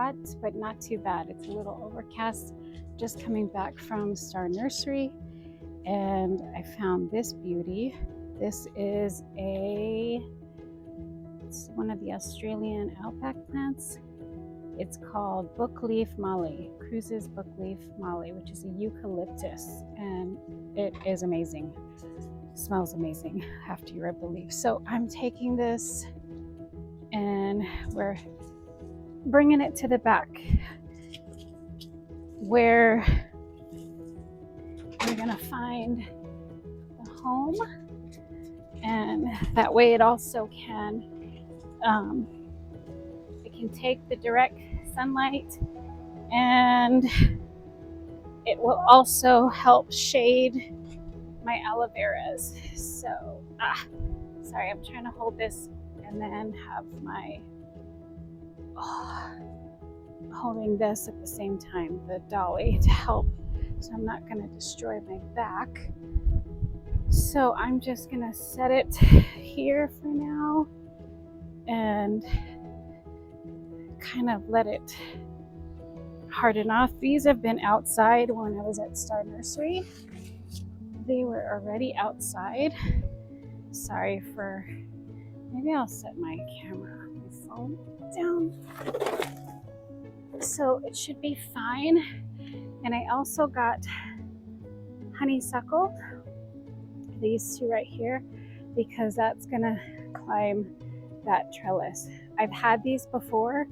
hot, but not too bad. It's a little overcast. Just coming back from Star Nursery, and I found this beauty. This is it's one of the Australian alpaca plants. It's called bookleaf molly, Cruz's bookleaf molly, which is a eucalyptus, and it is amazing. It smells amazing after you rub the leaves. So I'm taking this and we're bringing it to the back where we're gonna find the home, and that way it also can take the direct sunlight, and it will also help shade my aloe veras. So sorry, I'm trying to hold this and then have my holding this at the same time, the dolly, to help so I'm not going to destroy my back. So I'm just going to set it here for now and kind of let it harden off. These have been outside when I was at Star Nursery. They were already outside. Sorry for, maybe I'll set my camera, my phone down. So it should be fine. And I also got honeysuckle, these two right here, because that's gonna climb that trellis. I've had these before,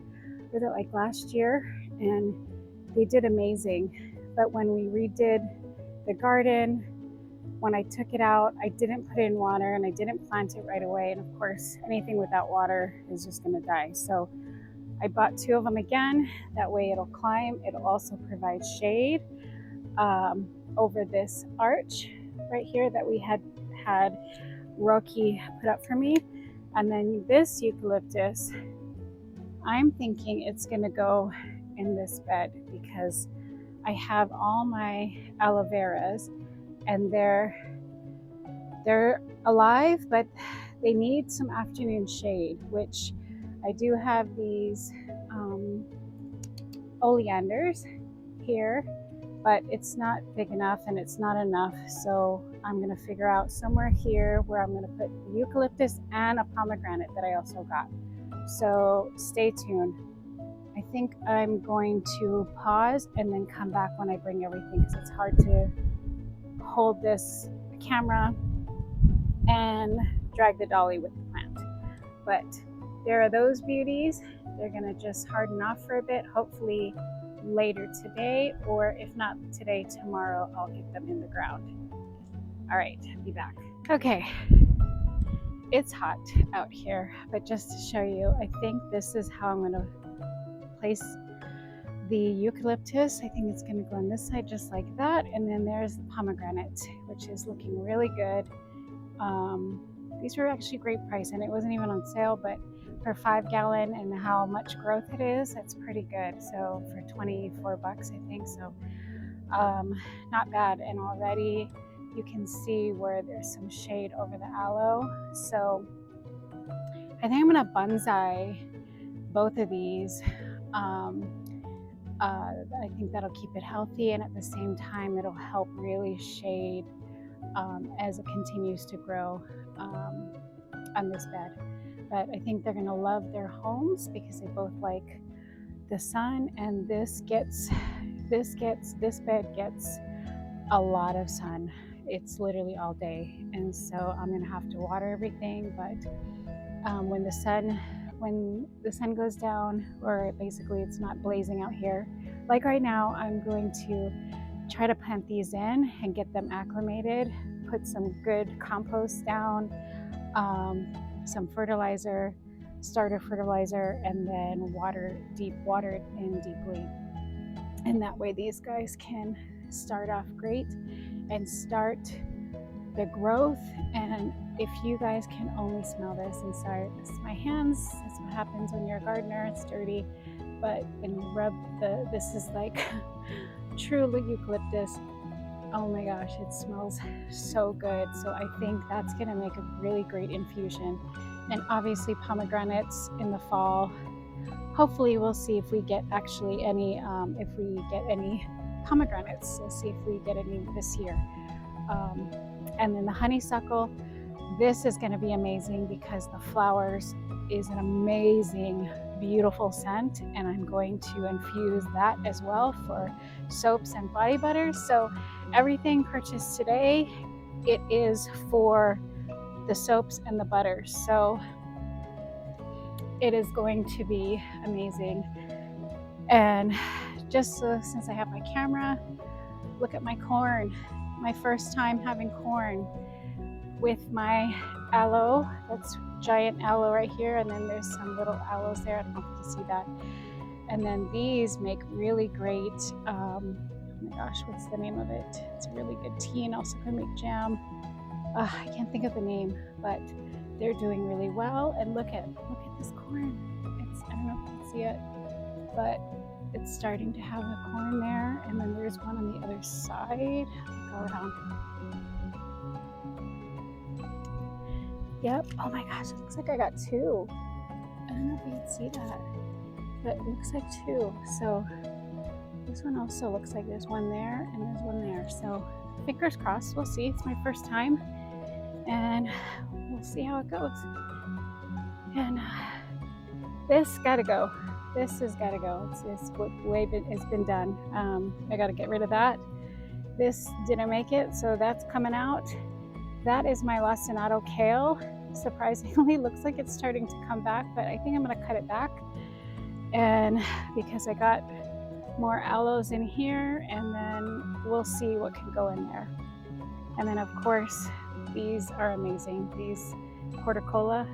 was it like last year, and they did amazing. But when we redid the garden, when I took it out, I didn't put it in water and I didn't plant it right away. And of course, anything without water is just gonna die. So I bought 2 of them again. That way it'll climb. It'll also provide shade over this arch right here that we had Rocky put up for me. And then this eucalyptus, I'm thinking it's gonna go in this bed because I have all my aloe veras and they're alive, but they need some afternoon shade, which I do have these oleanders here, but it's not big enough and it's not enough. So I'm gonna figure out somewhere here where I'm gonna put the eucalyptus and a pomegranate that I also got. So stay tuned. I think I'm going to pause and then come back when I bring everything, because it's hard to hold this camera and drag the dolly with the plant. But there are those beauties. They're gonna just harden off for a bit, hopefully later today, or if not today, tomorrow I'll get them in the ground. All right, be back. Okay, it's hot out here, but just to show you, I think this is how I'm gonna place the eucalyptus. I think it's gonna go on this side just like that, and then there's the pomegranate, which is looking really good. These were actually great price, and it wasn't even on sale, but for 5 gallon and how much growth it is, it's pretty good. So for 24 bucks, I think. So not bad. And already you can see where there's some shade over the aloe. So I think I'm gonna bonsai both of these. I think that'll keep it healthy, and at the same time it'll help really shade as it continues to grow on this bed. But I think they're gonna love their homes because they both like the sun, and this bed gets a lot of sun. It's literally all day, and so I'm gonna have to water everything. But when the sun goes down, or basically it's not blazing out here like right now, I'm going to try to plant these in and get them acclimated, put some good compost down, some fertilizer, starter fertilizer, and then water it in deeply. And that way these guys can start off great and start the growth. And if you guys can only smell this, and sorry, this is my hands, that's what happens when you're a gardener, it's dirty, but when you rub this is like true eucalyptus. Oh my gosh, it smells so good. So I think that's gonna make a really great infusion. And obviously pomegranates in the fall hopefully we'll see if we get actually any, if we get any pomegranates. We'll see if we get any this year. And then the honeysuckle, this is going to be amazing because the flowers is an amazing, beautiful scent, and I'm going to infuse that as well for soaps and body butters. So everything purchased today, it is for the soaps and the butters. So it is going to be amazing. And just since I have my camera, look at my corn. My first time having corn with my aloe. That's giant aloe right here, and then there's some little aloes there. I don't know if you can see that. And then these make really great, oh my gosh, what's the name of it? It's a really good tea, and also can make jam. I can't think of the name, but they're doing really well. And look at this corn. I don't know if you can see it, but it's starting to have a corn there, and then there's one on the other side. Go around. Yep. Oh my gosh, it looks like I got two. I don't know if you can see that, but it looks like two. So this one also looks like there's one there and there's one there. So fingers crossed, we'll see. It's my first time, and we'll see how it goes. And this gotta go. This has gotta go. It's what way it's been done. I gotta get rid of that. This didn't make it, so that's coming out. That is my lacinato kale. Surprisingly, looks like it's starting to come back, but I think I'm gonna cut it back. And because I got more aloes in here, and then we'll see what can go in there. And then of course, these are amazing. These porticola.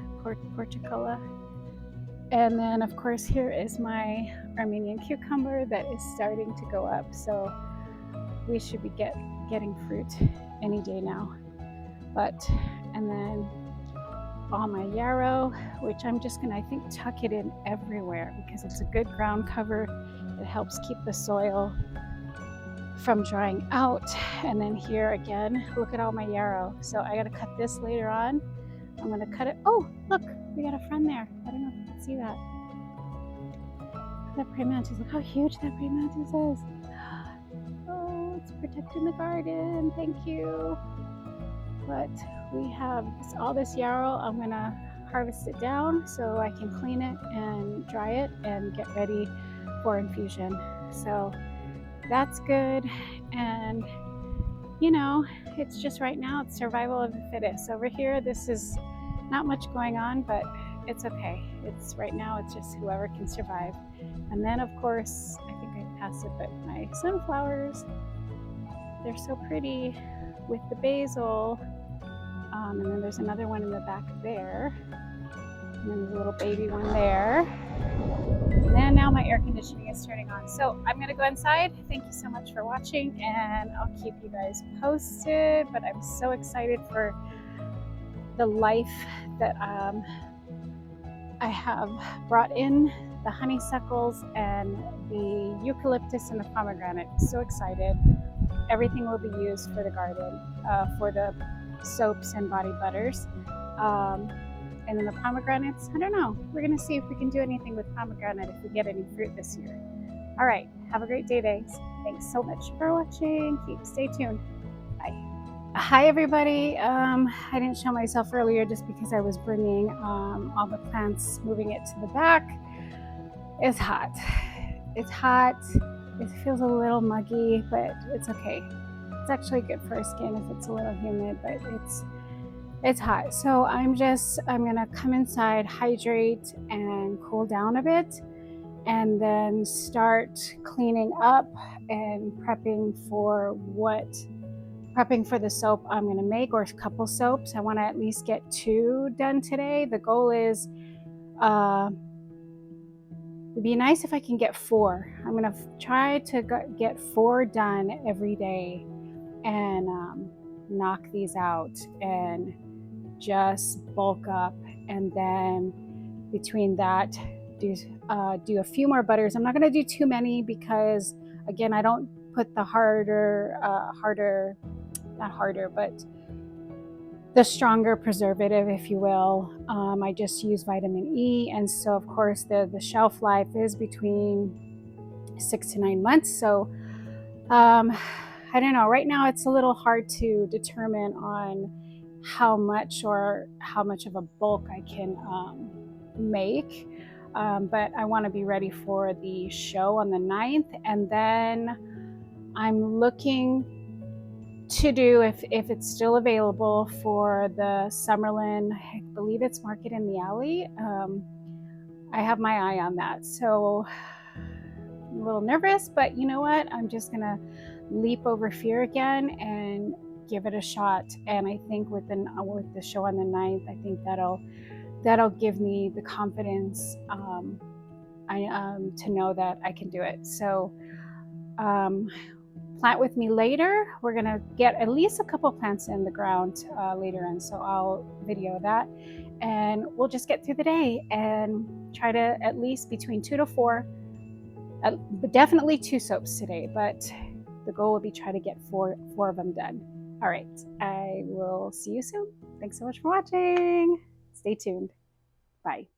And then of course, here is my Armenian cucumber that is starting to go up. So we should be getting fruit any day now. And then all my yarrow, which I'm just gonna, I think, tuck it in everywhere because it's a good ground cover. It helps keep the soil from drying out. And then here again, look at all my yarrow. So I gotta cut this later on. I'm gonna cut it. Oh, look, we got a friend there. I don't know if you can see that. That praying mantis, look how huge that praying mantis is. Oh, it's protecting the garden, thank you. But we have all this yarrow. I'm gonna harvest it down so I can clean it and dry it and get ready for infusion. So that's good. And you know, it's just right now, it's survival of the fittest. Over here, this is not much going on, but it's okay. It's right now, it's just whoever can survive. And then of course, I think I passed it, but my sunflowers, they're so pretty with the basil. And then there's another one in the back there. And then there's a little baby one there. And then now my air conditioning is turning on. So I'm gonna go inside. Thank you so much for watching, and I'll keep you guys posted. But I'm so excited for the life that I have brought in, the honeysuckles and the eucalyptus and the pomegranate. So excited. Everything will be used for the garden, for the soaps and body butters. And then the pomegranates, I don't know. We're gonna see if we can do anything with pomegranate if we get any fruit this year. All right, have a great day, guys. Thanks so much for watching. Stay tuned. Bye. Hi, everybody. I didn't show myself earlier just because I was bringing all the plants, moving it to the back. It's hot. It's hot. It feels a little muggy, but it's okay. It's actually good for our skin if it's a little humid, but it's hot. So I'm gonna come inside, hydrate and cool down a bit, and then start cleaning up and prepping for the soap I'm gonna make, or a couple soaps. I wanna at least get 2 done today. The goal is, it'd be nice if I can get 4. I'm gonna try to get 4 done every day and knock these out and just bulk up, and then between that do a few more butters. I'm not going to do too many because again, I don't put the the stronger preservative, if you will. I just use vitamin E, and so of course the shelf life is between 6 to 9 months. So I don't know. Right now it's a little hard to determine on how much of a bulk I can make. But I want to be ready for the show on the 9th, and then I'm looking to do, if it's still available, for the Summerlin, I believe it's Market in the Alley. I have my eye on that, so I'm a little nervous, but you know what? I'm just gonna leap over fear again and give it a shot. And I think with the show on the 9th, I think that'll give me the confidence to know that I can do it. So plant with me later. We're gonna get at least a couple plants in the ground later on, so I'll video that, and we'll just get through the day and try to at least between 2 to 4, but definitely 2 soaps today, but the goal will be try to get four of them done. All right, I will see you soon. Thanks so much for watching. Stay tuned. Bye.